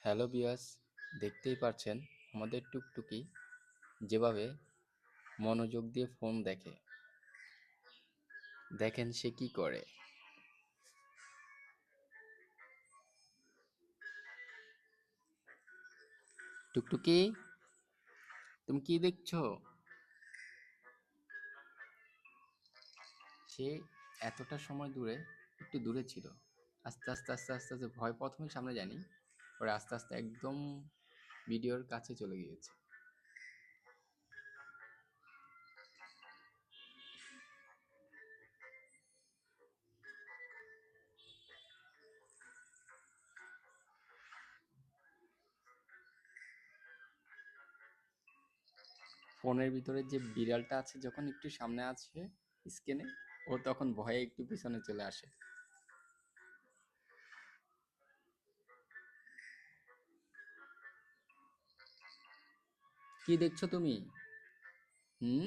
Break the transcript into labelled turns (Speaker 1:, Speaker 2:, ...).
Speaker 1: Hello বিয়াস, দেখতেই পারছেন আমাদের টুকটুকি যেভাবে মনোযোগ দিয়ে ফোন দেখে। দেখেন সে কি করে। টুকটুকি, তুমি কি দেখছো? সে এতটা সময় একটু দূরে ছিল। আস্তে আস্তে আস্তে আস্তে আস্তে ভয় প্রথমে সামনে যায়নি, পরে আস্তে আস্তে একদম ভিডিওর কাছে চলে গিয়েছে। ফোনের ভিতরে যে বিড়ালটা আছে যখন একটু সামনে আছে স্ক্রিনে, ও তখন ভয়ে একটু পিছনে চলে আসে। কি দেখছো তুমি? হুম?